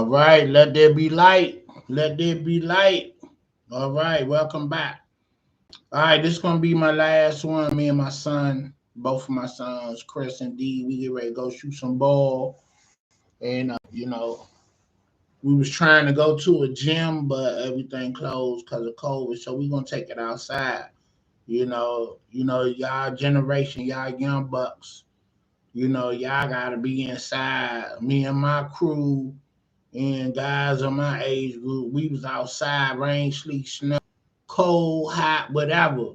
All right, let there be light. Let there be light. All right, welcome back. All right, this is gonna be my last one. Me and my son, both of my sons, Chris and D, we get ready to go shoot some ball. And we was trying to go to a gym, but everything closed because of COVID. So we gonna take it outside. Y'all generation, y'all young bucks. Y'all gotta be inside. Me and my crew and guys of my age group, we was outside, rain, sleet, snow, cold, hot, whatever.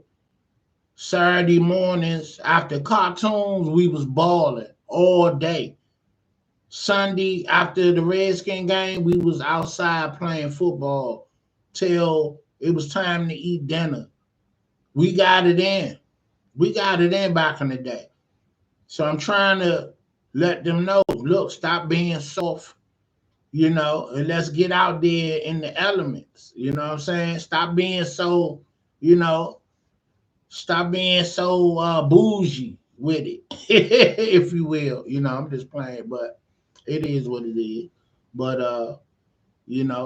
Saturday mornings after cartoons, we was balling all day. Sunday after the Redskin game, we was outside playing football till it was time to eat dinner. We got it in. We got it in back in the day. So I'm trying to let them know, look, stop being soft, and let's get out there in the elements. You know what I'm saying? You know, stop being so bougie with it, if you will. I'm just playing, but it is what it is. But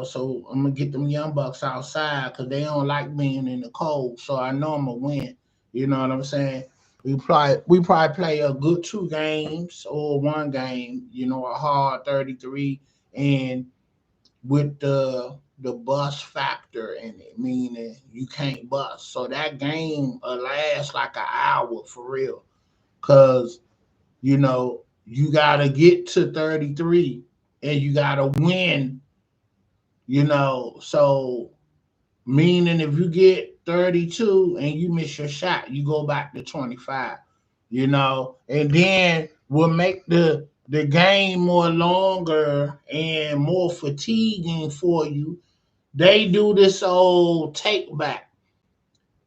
so I'm gonna get them young bucks outside because they don't like being in the cold. So I know I'm gonna win. You know what I'm saying? We probably play a good 2 games or 1 game. A hard 33, and with the bus factor in it, meaning you can't bus. So that game will last like an hour for real. Cause you gotta get to 33 and you gotta win, so meaning if you get 32 and you miss your shot, you go back to 25, and then we'll make the game more longer and more fatiguing for you. They do this old take back.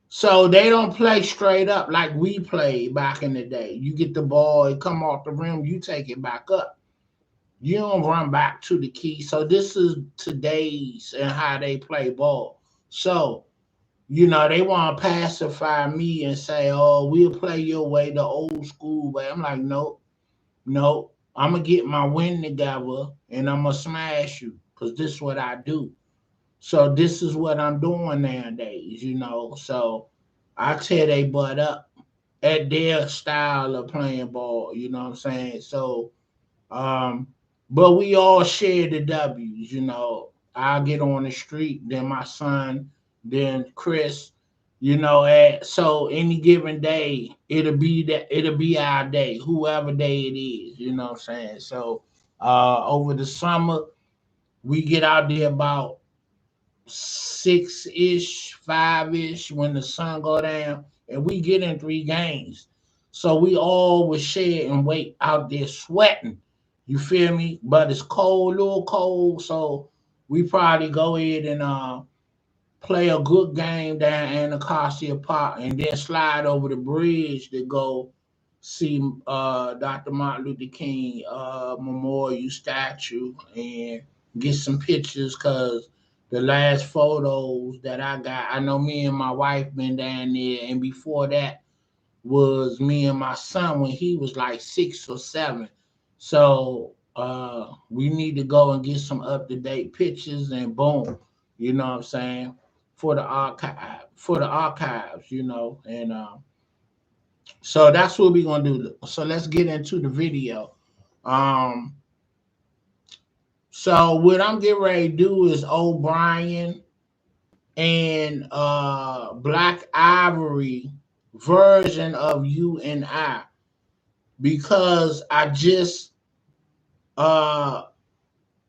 So they don't play straight up like we played back in the day. You get the ball, it come off the rim, you take it back up. You don't run back to the key. So this is today's and how they play ball. So, they want to pacify me and say, oh, we'll play your way, the old school way. I'm like, nope, nope. I'm going to get my win together and I'm going to smash you because this is what I do. So this is what I'm doing nowadays. So I tear they butt up at their style of playing ball, you know what I'm saying? So, um, but we all share the W's. I get on the street, then my son, then Chris, so any given day, it'll be our day, whoever day it is, you know what I'm saying? So over the summer, we get out there about 6-ish, 5-ish when the sun go down, and we get in 3 games. So we all was share and wait out there sweating. You feel me? But it's cold, a little cold, so we probably go ahead and play a good game down Anacostia Park and then slide over the bridge to go see Dr. Martin Luther King memorial statue and get some pictures because the last photos that I got, I know me and my wife been down there, and before that was me and my son when he was like 6 or 7. So we need to go and get some up to date pictures and boom, you know what I'm saying, for the archives, and so that's what we're gonna do. So let's get into the video. Um, so what I'm getting ready to do is old Bryan and Black Ivory version of You and I, because I just uh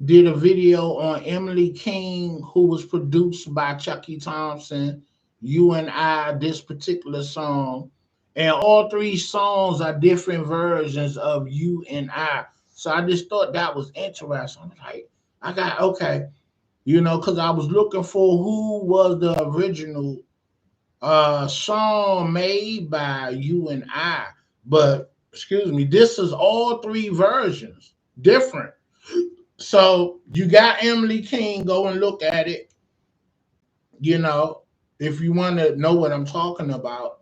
did a video on Emily King, who was produced by Chucky Thompson. You and I, this particular song, and all 3 songs are different versions of You and I. So I just thought that was interesting. I'm like, I got okay, because I was looking for who was the original song made by You and I. But excuse me, this is all 3 versions, different. So you got Emily King, go and look at it, you know, if you want to know what I'm talking about.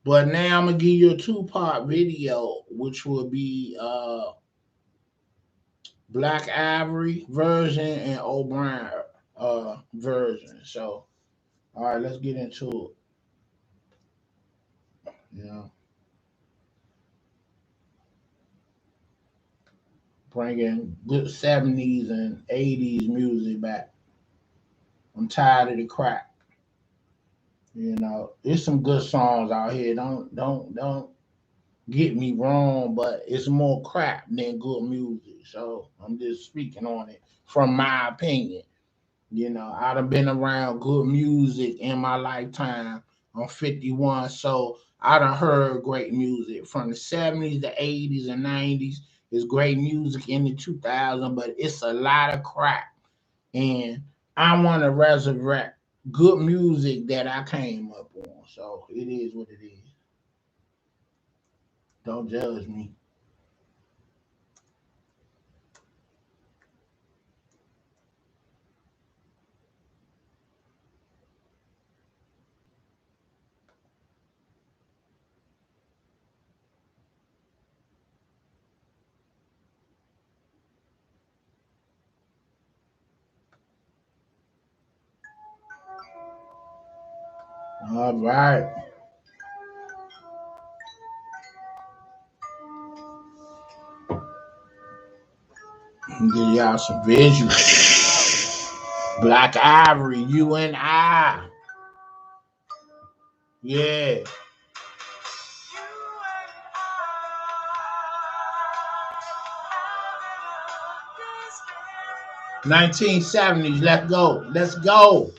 But now I'm gonna give you a 2-part video, which will be Black Ivory version and O'Brien version. So all right, let's get into it. You know, bringing good '70s and '80s music back. I'm tired of the crap. You know, there's some good songs out here. Don't get me wrong, but it's more crap than good music. So I'm just speaking on it from my opinion. You know, I done been around good music in my lifetime. I'm 51, so I done heard great music from the 70s, the 80s, and 90s. It's great music in the 2000s, but it's a lot of crap. And I want to resurrect good music that I came up on. So it is what it is. Don't judge me. All right. Give y'all some visuals. Black Ivory, you and I. Yeah. 1970s. Let's go. Let's go.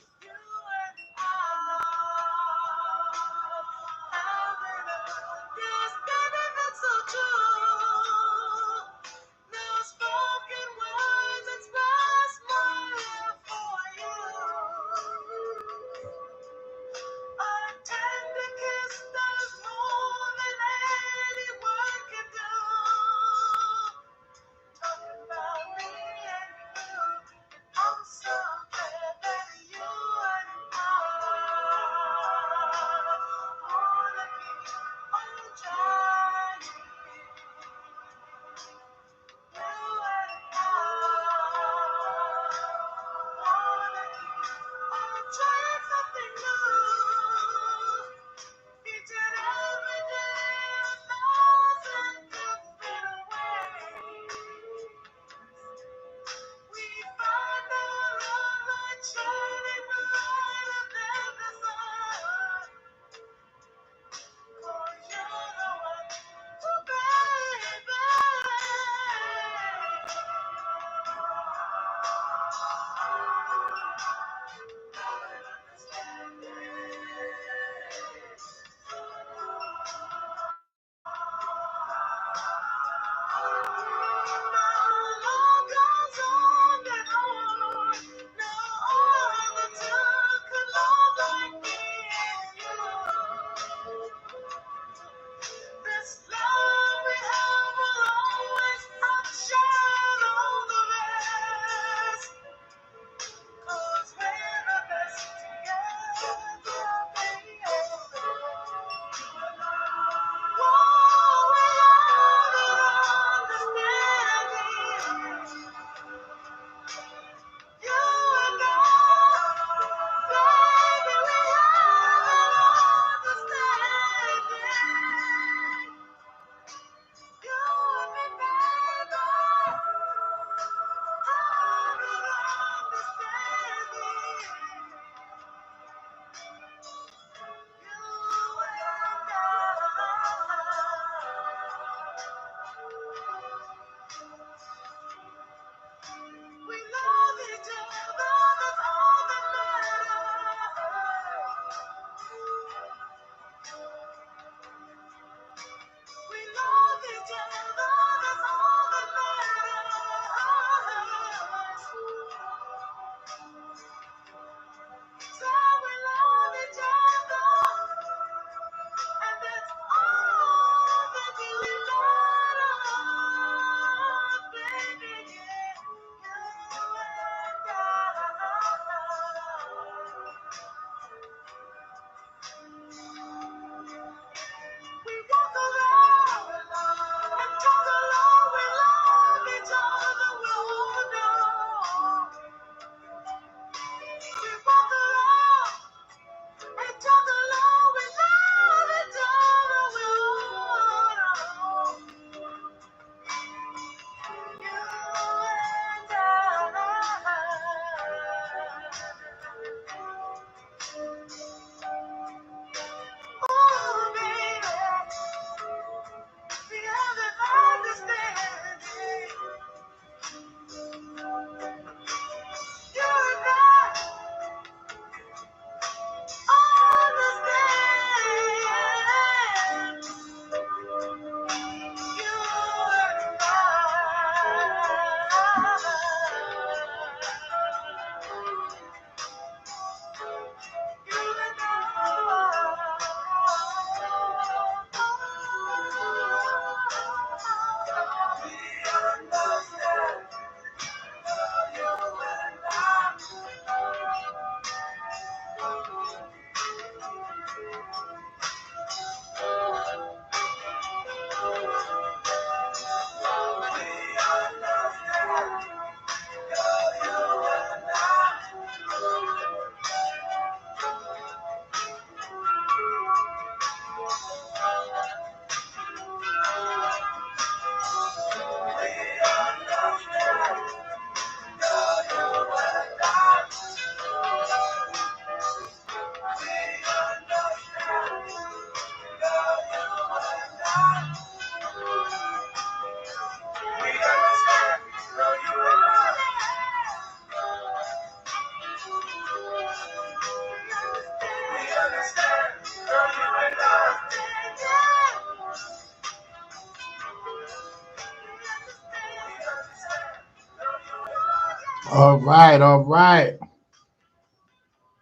All right, all right.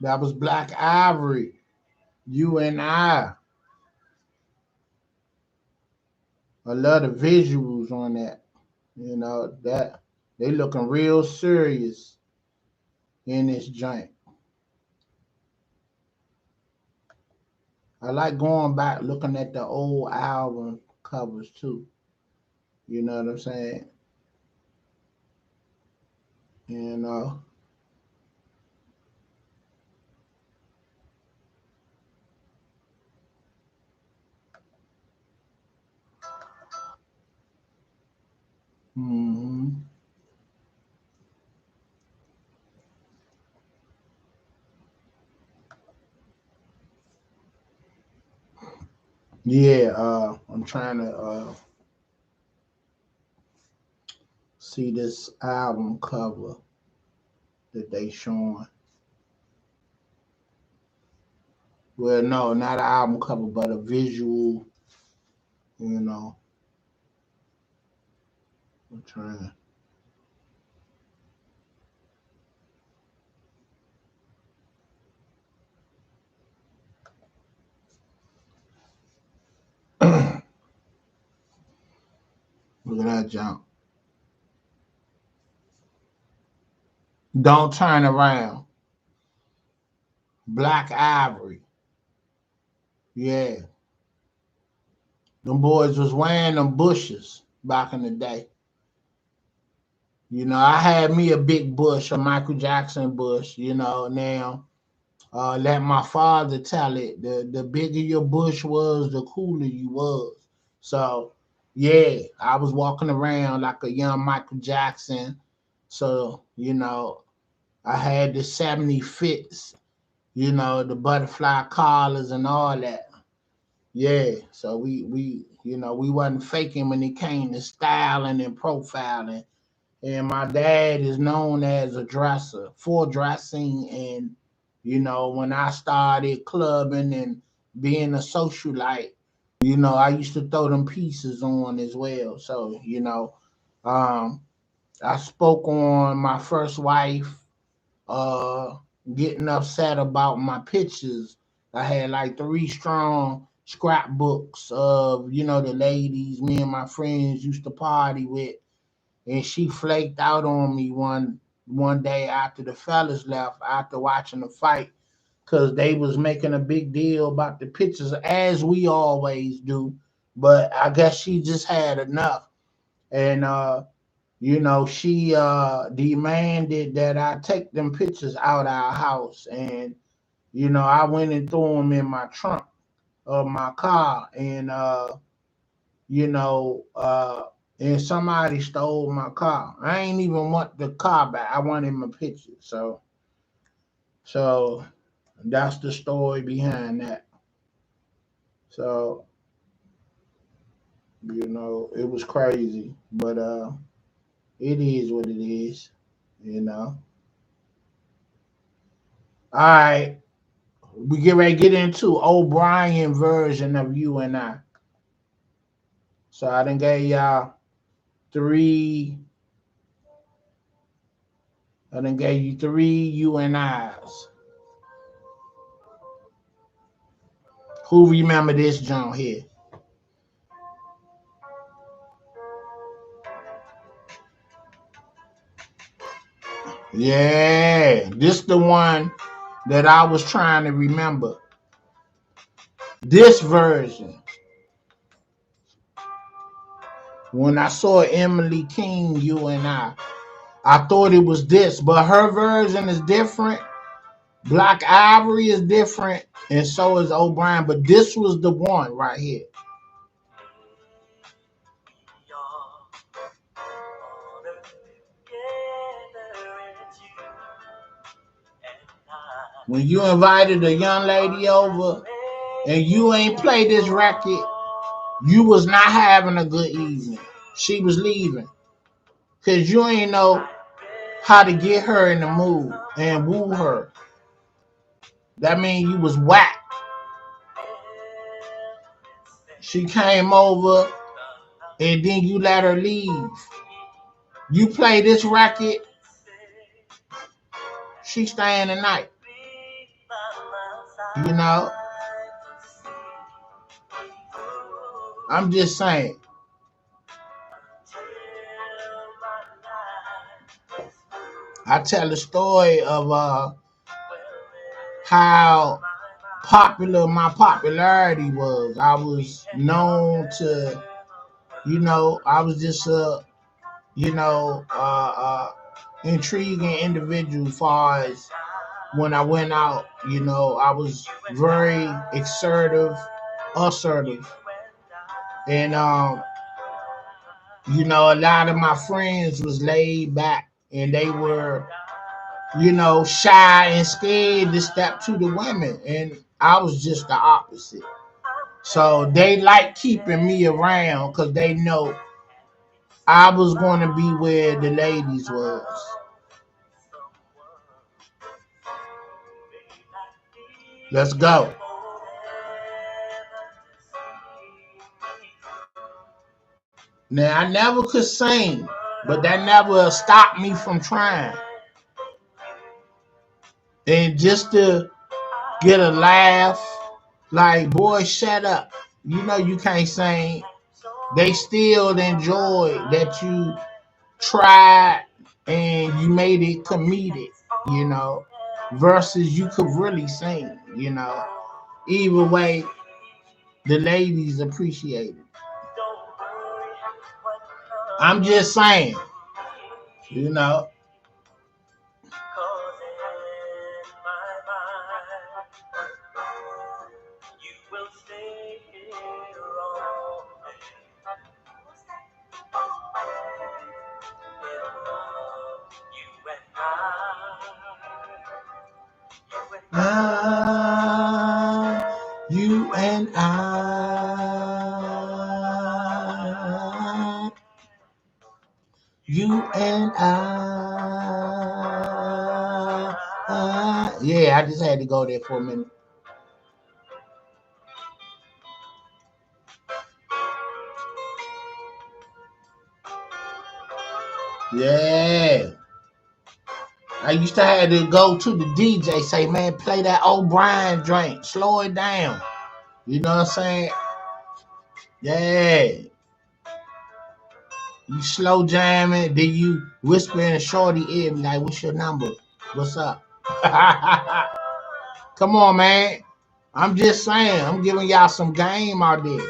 That was Black Ivory. You and I love the visuals on that. You know that they looking real serious in this joint. I like going back looking at the old album covers too. You know what I'm saying? You know. hmm Yeah. I'm trying to see this album cover that they showing. Well, no, not an album cover, but a visual. You know, I'm trying. Look at that jump. Don't turn around. Black Ivory. Yeah. Them boys was wearing them bushes back in the day. You know, I had me a big bush, a Michael Jackson bush, you know, now. Let my father tell it. The bigger your bush was, the cooler you was. So yeah, I was walking around like a young Michael Jackson. So, you know, I had the 70 fits, you know, the butterfly collars and all that. Yeah. So we you know, we wasn't faking when it came to styling and profiling. And my dad is known as a dresser for dressing. And you know, when I started clubbing and being a socialite, you know, I used to throw them pieces on as well. So you know, um, I spoke on my first wife uh, getting upset about my pictures. I had like three strong scrapbooks of, you know, the ladies me and my friends used to party with, and she flaked out on me one day after the fellas left after watching the fight because they was making a big deal about the pictures as we always do. But I guess she just had enough, and you know, she demanded that I take them pictures out our house, and you know, I went and threw them in my trunk of my car, and you know, and somebody stole my car. I ain't even want the car back. I wanted my picture. So that's the story behind that. So, you know, it was crazy, but it is what it is, you know. All right, we get ready to get into O'Brien version of you and I. So I done gave y'all three. I done gave you three you and I's. Who remember this joint here? Yeah, this the one that I was trying to remember. This version. When I saw Emily King, you and I thought it was this, but her version is different. Black Ivory is different, and so is O'Brien. But this was the one right here. When you invited a young lady over and you ain't played this record, you was not having a good evening. She was leaving because you ain't know how to get her in the mood and woo her. That means you was whack. She came over and then you let her leave. You play this record She staying the night. You know, I'm just saying. I tell the story of how popular my popularity was. I was known to, I was just a, you know, uh, uh, intriguing individual. As far as when I went out, I was very assertive, and a lot of my friends was laid back, and they were, shy and scared to step to the women, and I was just the opposite. So they like keeping me around because they know I was going to be where the ladies was. Let's go. Now I never could sing, but that never stopped me from trying. And just to get a laugh, like, boy, shut up. You know you can't sing. They still enjoy that you tried and you made it comedic, you know, versus you could really sing. Either way, the ladies appreciate it. I'm just you know. You and I, you and I. Yeah, I just had to go there for a minute. Yeah. I used to have to go to the DJ, say, man, play that old Bryan drink, slow it down. You know what I'm saying? Yeah. You slow jamming, then you whisper in a shorty ear, be like, what's your number? What's up? Come on, man. I'm just saying, I'm giving y'all some game out there.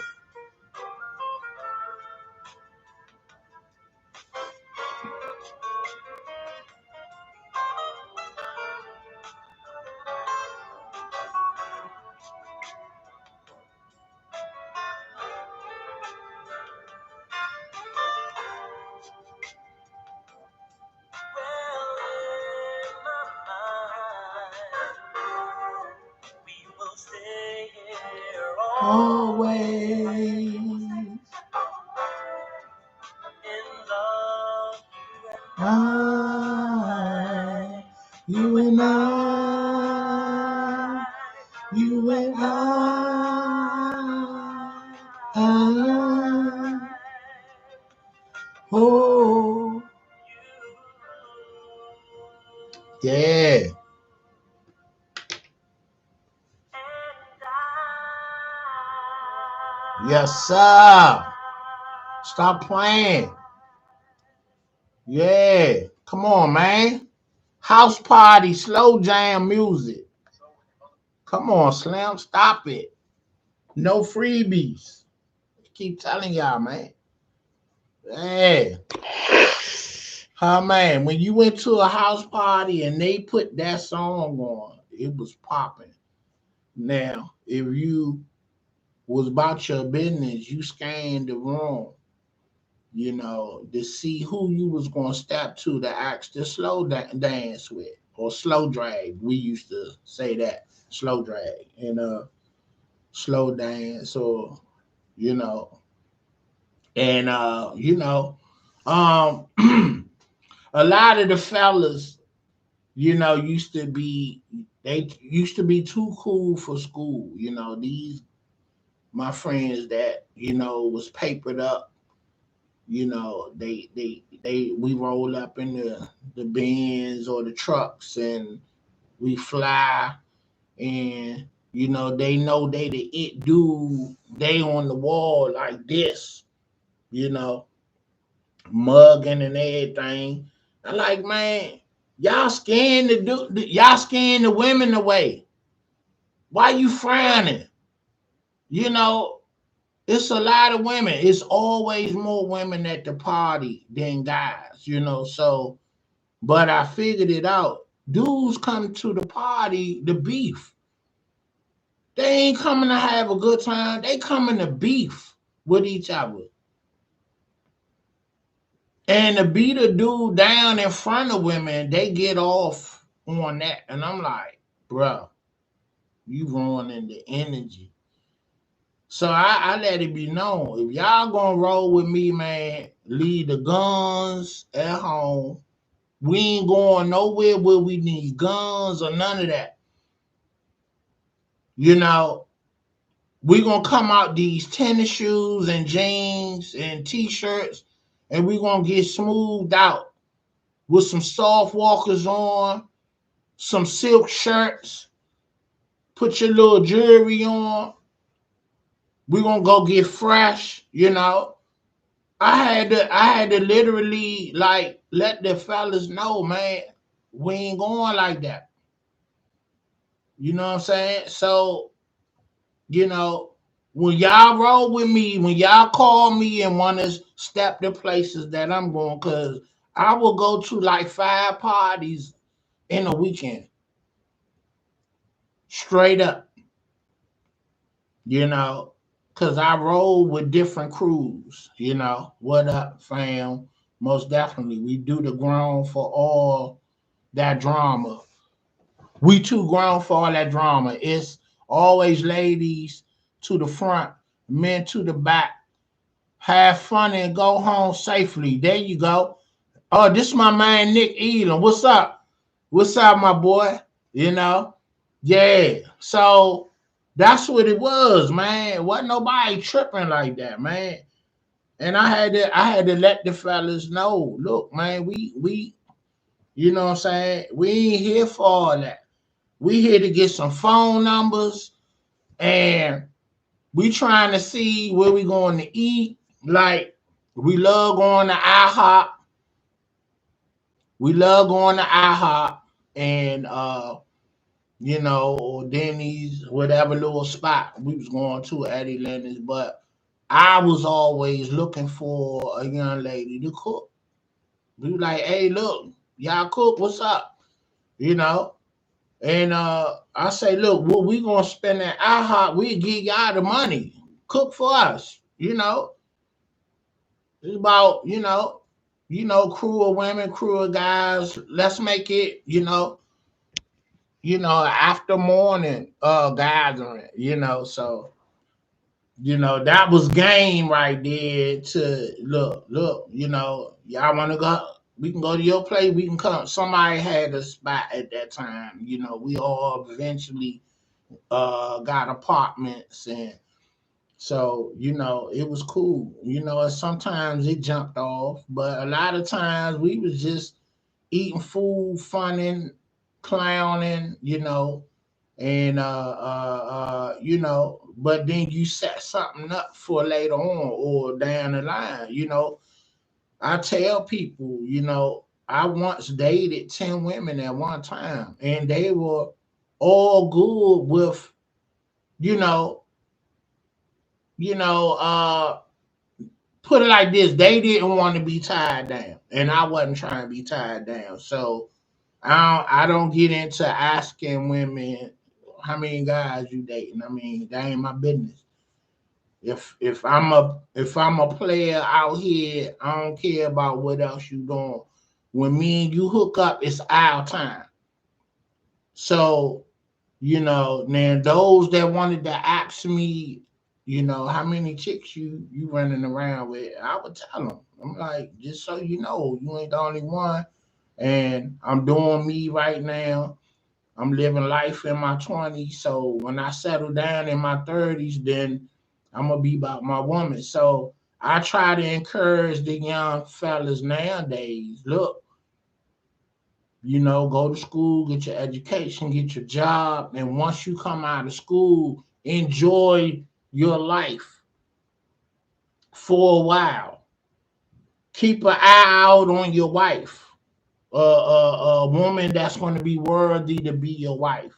Always. You and I, you and I, oh, yeah, yes, sir. Stop playing. Yeah, come on, man. House party, slow jam music. Come on, Slim, stop it. No freebies. Keep telling y'all, man. Yeah. Man, when you went to a house party and they put that song on, it was popping. Now, if you was about your business, you scanned the room, to see who you was going to step to ask to dance with, or slow drag. We used to say that, slow drag, and slow dance, or, you know, and, um, a lot of the fellas, they used to be too cool for school. These my friends that was papered up. They we roll up in the Benz or the trucks, and We fly, and they know they the it dude. They on the wall like this, you know, mugging and everything. I like, man, y'all scaring the women away. Why you frowning? You know, it's a lot of women. It's always more women at the party than guys, So, but I figured it out. Dudes come to the party to beef. They ain't coming to have a good time. They coming to beef with each other. And to beat a dude down in front of women, they get off on that. And I'm like, bro, you ruining the energy. So I let it be known. If y'all gonna roll with me, man, leave the guns at home. We ain't going nowhere where we need guns or none of that. You know, we gonna come out these tennis shoes and jeans and t-shirts, and we gonna get smoothed out with some soft walkers on, some silk shirts, put your little jewelry on. We gonna go get fresh. I had to literally like let the fellas know, man, we ain't going like that. You know what I'm saying? So, you know, when y'all roll with me, when y'all call me and want to step the places that I'm going, because I will go to like 5 parties in a weekend, straight up, you know, because I roll with different crews. What up, fam? Most definitely. We do the grown for all that drama. We too grown for all that drama. It's always ladies to the front, men to the back. Have fun and go home safely. There you go. Oh, this is my man Nick Elam. What's up? What's up, my boy? You know? Yeah. So that's what it was, man. Wasn't nobody tripping like that, man. And I had to let the fellas know, look, man, we you know what I'm saying? We ain't here for all that. We here to get some phone numbers, and we trying to see where we going to eat. Like, we love going to IHOP. We love going to IHOP and or Denny's, whatever little spot we was going to at Eddie Lennox. But I was always looking for a young lady to cook. We were like, hey, look, y'all cook, what's up? You know? And I say, look, what we gonna spend at IHOP, we give y'all the money. Cook for us. It's about, crew of women, crew of guys. Let's make it, after morning gathering. So that was game right there to look, y'all wanna go, we can go to your place, we can come. Somebody had a spot at that time, we all eventually got apartments, and so it was cool, and sometimes it jumped off, but a lot of times we was just eating food, funning, clowning, and but then you set something up for later on or down the line. I tell people, I once dated 10 women at one time, and they were all good with, you know, you know, put it like this, they didn't want to be tied down, and I wasn't trying to be tied down. So I don't get into asking women how many guys you dating. I mean, that ain't my business. If I'm a player out here, I don't care about what else you doing. When me and you hook up, it's our time. So, now those that wanted to ask me, how many chicks you running around with, I would tell them. I'm like, just so you know, you ain't the only one, and I'm doing me right now. I'm living life in my 20s. So when I settle down in my 30s, then I'm gonna be about my woman. So I try to encourage the young fellas nowadays. Look, Go to school, get your education, get your job, and once you come out of school, enjoy your life for a while. Keep an eye out on your wife, a woman that's going to be worthy to be your wife.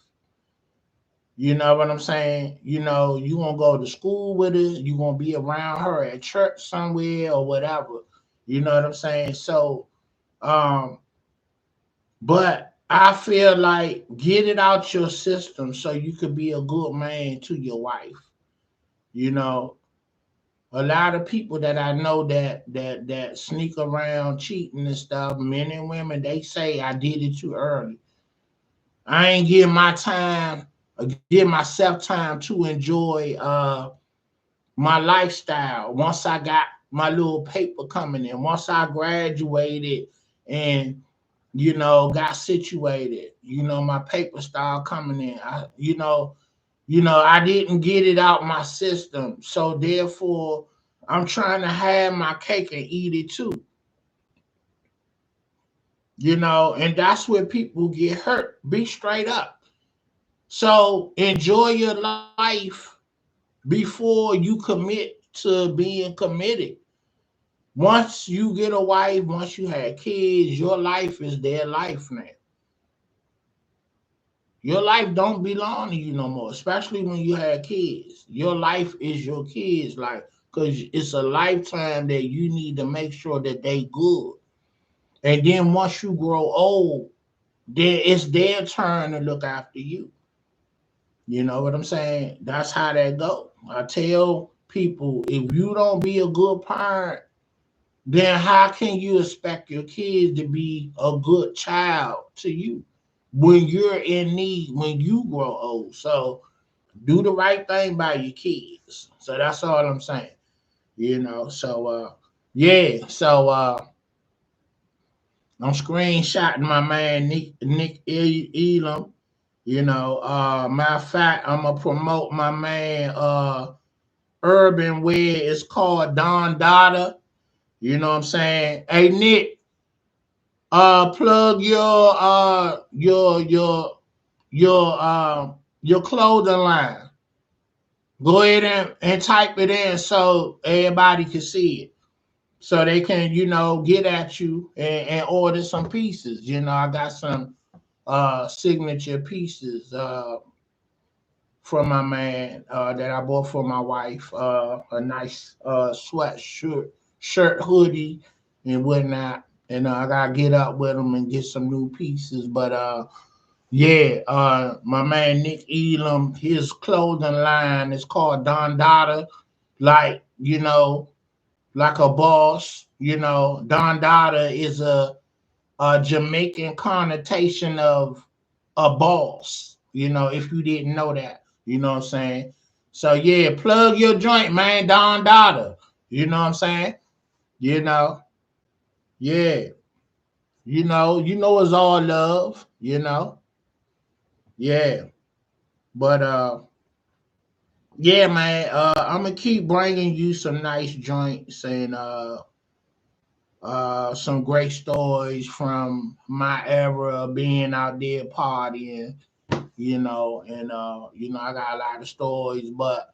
You know what I'm saying? You gonna go to school with her, you gonna be around her at church somewhere or whatever. You know what I'm saying? So, um, but I feel like get it out your system so you could be a good man to your wife. You know, a lot of people that I know that sneak around cheating and stuff, men and women, they say I did it too early. I ain't give my time, give myself time to enjoy my lifestyle. Once I got my little paper coming in, once I graduated and got situated, my paper started coming in. I didn't get it out my system. So therefore, I'm trying to have my cake and eat it too. And that's where people get hurt. Be straight up. So enjoy your life before you commit to being committed. Once you get a wife, once you have kids, your life is their life now. Your life don't belong to you no more, especially when you have kids. Your life is your kids' life because it's a lifetime that you need to make sure that they good. And then once you grow old, then it's their turn to look after you. You know what I'm saying? That's how that go. I tell people, if you don't be a good parent, then how can you expect your kids to be a good child to you when you're in need, when you grow old? So do the right thing by your kids. So that's all I'm saying. Yeah. So I'm screenshotting my man Nick Elam. Matter of fact, I'm gonna promote my man Urban where it's called Don Dada. You know what I'm saying? Hey Nick, plug your clothing line. Go ahead and type it in so everybody can see it. So they can, get at you and order some pieces. I got some signature pieces from my man that I bought for my wife. A nice shirt, hoodie, and whatnot. And I gotta get up with them and get some new pieces. But yeah, my man Nick Elam, his clothing line is called Don Dada, like like a boss. Don Dada is a Jamaican connotation of a boss. If you didn't know that, you know what I'm saying. So yeah, plug your joint, man. Don Dada. You know what I'm saying. You know, yeah. It's all love. Yeah. But yeah, man. I'm gonna keep bringing you some nice joints and some great stories from my era of being out there partying. I got a lot of stories, but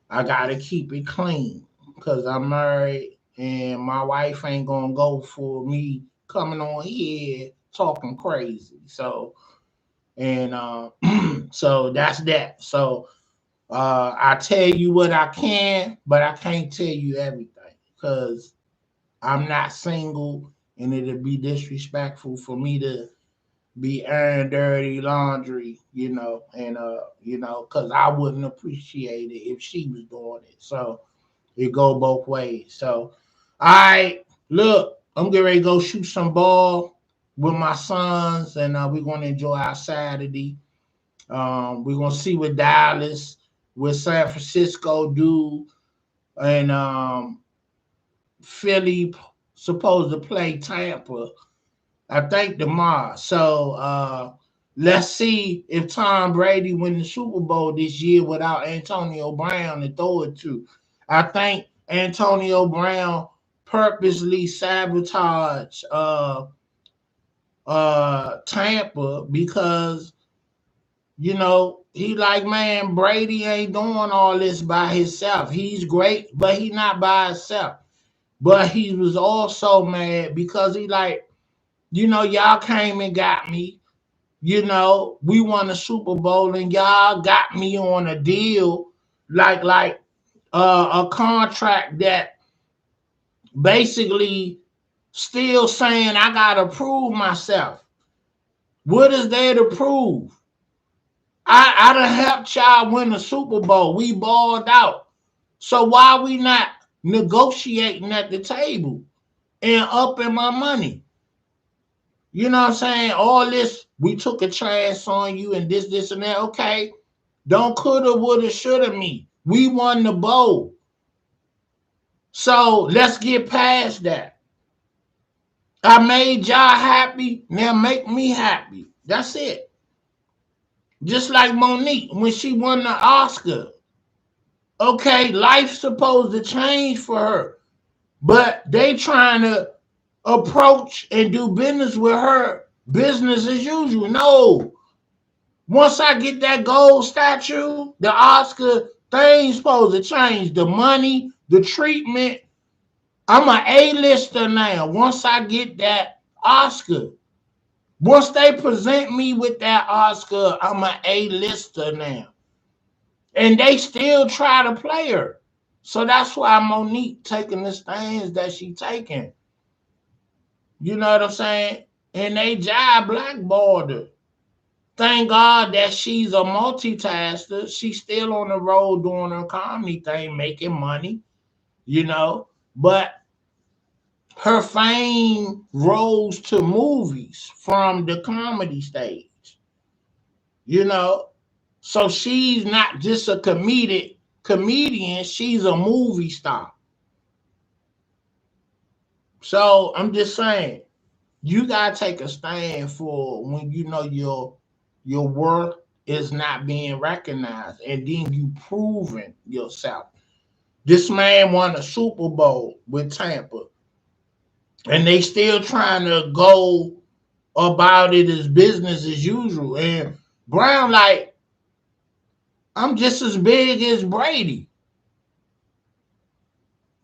I gotta keep it clean because I'm married and my wife ain't gonna go for me coming on here talking crazy. So and so that's that. So I tell you what I can, but I can't tell you everything because I'm not single and it'd be disrespectful for me to be airing dirty laundry, and because I wouldn't appreciate it if she was doing it. So it go both ways. So I look, I'm getting ready to go shoot some ball with my sons, and we're gonna enjoy our Saturday. We're gonna see what Dallas, what San Francisco do, and Philly supposed to play Tampa. I think tomorrow. So let's see if Tom Brady win the Super Bowl this year without Antonio Brown to throw it to. I think Antonio Brown purposely sabotage Tampa because he like, man, Brady ain't doing all this by himself. He's great, but he not by himself. But he was also mad because he like, y'all came and got me. We won the Super Bowl and y'all got me on a deal like a contract that basically still saying I gotta prove myself. What is there to prove? I done helped y'all win the Super Bowl. We balled out. So why we not negotiating at the table and upping my money? You know what I'm saying? All this, we took a chance on you and this, and that. Okay. Don't coulda, woulda, shoulda me. We won the bowl. So let's get past that. I made y'all happy. Now make me happy. That's it. Just like Monique when she won the Oscar. Okay, life's supposed to change for her. But they trying to approach and do business with her business as usual. No. Once I get that gold statue, the Oscar thing's supposed to change. The money, the treatment. I'm an A-lister now. Once I get that Oscar. Once they present me with that Oscar, I'm an A-lister now. And they still try to play her. So that's why Monique taking the stands that she taking. You know what I'm saying? And they jive blackballed her. Thank God that she's a multitasker. She's still on the road doing her comedy thing, making money, you know. But her fame rose to movies from the comedy stage, you know. So she's not just a comedian, she's a movie star. So I'm just saying, you gotta take a stand for when you know your worth is not being recognized, and then you proving yourself. This man won a Super Bowl with Tampa, and they still trying to go about it as business as usual. And Brown like, I'm just as big as Brady.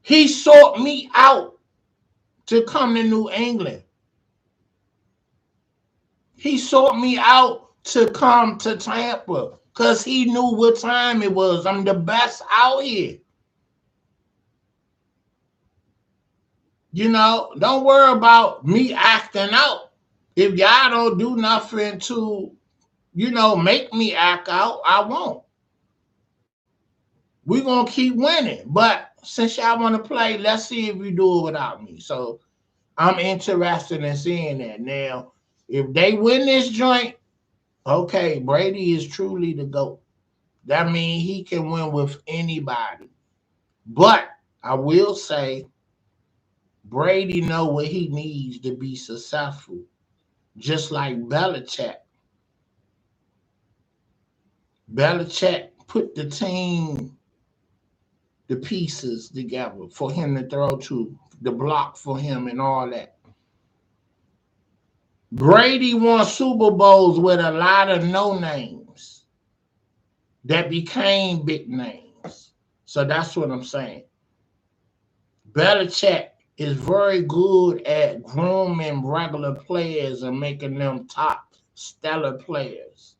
He sought me out to come to New England. He sought me out to come to Tampa because he knew what time it was. I'm the best out here. Don't worry about me acting out. If y'all don't do nothing to, make me act out, I won't. We're going to keep winning. But since y'all want to play, let's see if you do it without me. So I'm interested in seeing that. Now, if they win this joint, okay, Brady is truly the GOAT. That means he can win with anybody. But I will say, Brady know what he needs to be successful. Just like Belichick. Belichick put the pieces together for him to throw to, the block for him and all that. Brady won Super Bowls with a lot of no names that became big names. So that's what I'm saying. Belichick is very good at grooming regular players and making them top stellar players.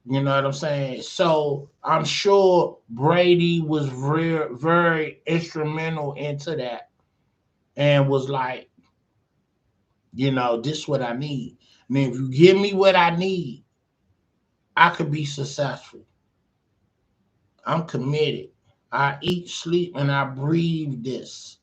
You know what I'm saying? So I'm sure Brady was very, very instrumental into that and was like, this is what I need. I mean, if you give me what I need, I could be successful. I'm committed. I eat, sleep, and I breathe this.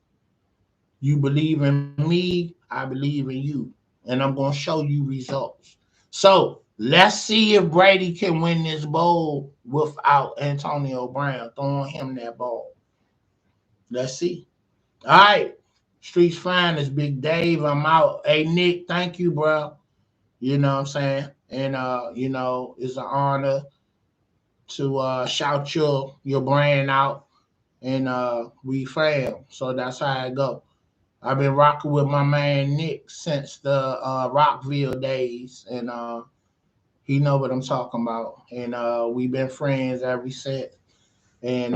You believe in me, I believe in you. And I'm going to show you results. So let's see if Brady can win this bowl without Antonio Brown throwing him that ball. Let's see. All right. Streets Finest, Big Dave. I'm out. Hey, Nick, thank you, bro. You know what I'm saying? And, it's an honor to shout your brand out. And we fam. So that's how I go. I've been rocking with my man Nick since the Rockville days, and he know what I'm talking about. And we've been friends ever since. And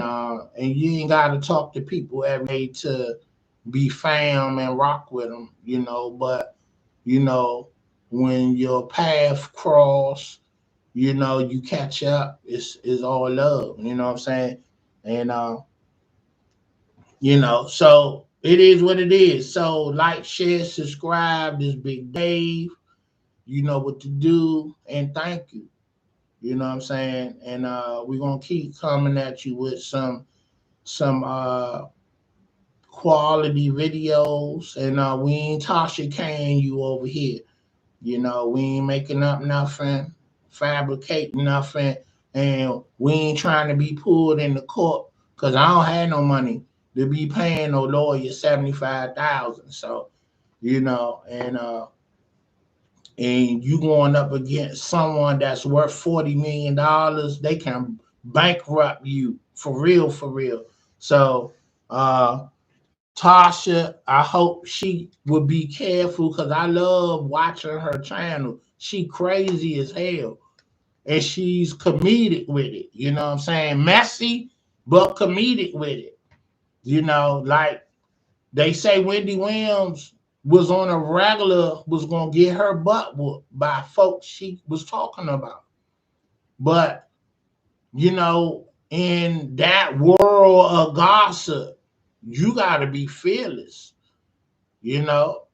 you ain't got to talk to people every day to be fam and rock with them, you know. But you know, when your path cross, you know, you catch up. It's all love. You know what I'm saying? And you know, so it is what it is. So like, share, subscribe. This Big Dave. You know what to do, and thank you. You know what I'm saying? And we're gonna keep coming at you with some quality videos, and we ain't Tasha Kane you over here. You know, we ain't making up nothing, fabricating nothing, and we ain't trying to be pulled in the court because I don't have no money to be paying no lawyer 75,000. So, you know, and you going up against someone that's worth $40 million, they can bankrupt you for real, for real. So Tasha, I hope she would be careful because I love watching her channel. She crazy as hell. And she's comedic with it. You know what I'm saying? Messy, but comedic with it. You know, like they say Wendy Williams was on a regular, was gonna get her butt whooped by folks she was talking about. But you know, in that world of gossip, you gotta be fearless, you know,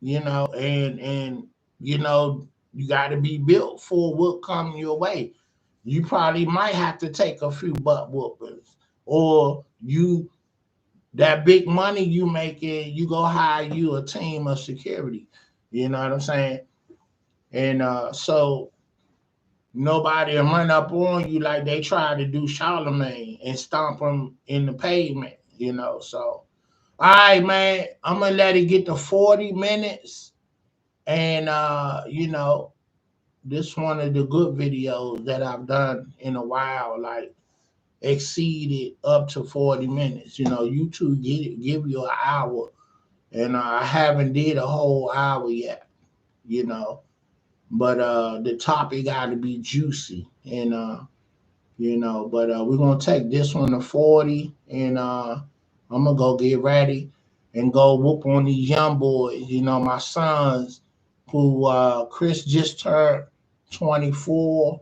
and you know, you gotta be built for what coming your way. You probably might have to take a few butt whoopers, or you that big money you making, you go hire you a team of security. You know what I'm saying? And so nobody will run up on you like they tried to do Charlemagne and stomp him in the pavement. You know, so all right, man, I'm gonna let it get to 40 minutes, and you know, this one of the good videos that I've done in a while, like exceeded up to 40 minutes. You know, YouTube give you an hour, and I haven't did a whole hour yet, you know. But the topic got to be juicy, and you know. But we're gonna take this one to 40, and I'm gonna go get ready and go whoop on these young boys. You know, my sons, who Chris just turned 24,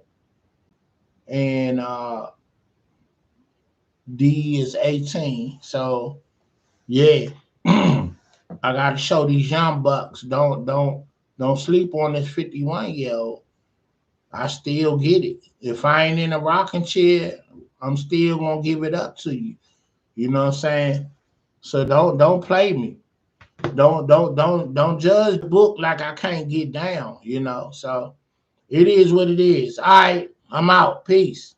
and D is 18. So yeah. I gotta show these young bucks. Don't sleep on this 51-year old. I still get it. If I ain't in a rocking chair, I'm still gonna give it up to you. You know what I'm saying? So don't play me. Don't judge the book like I can't get down, you know. So it is what it is. All right, I'm out. Peace.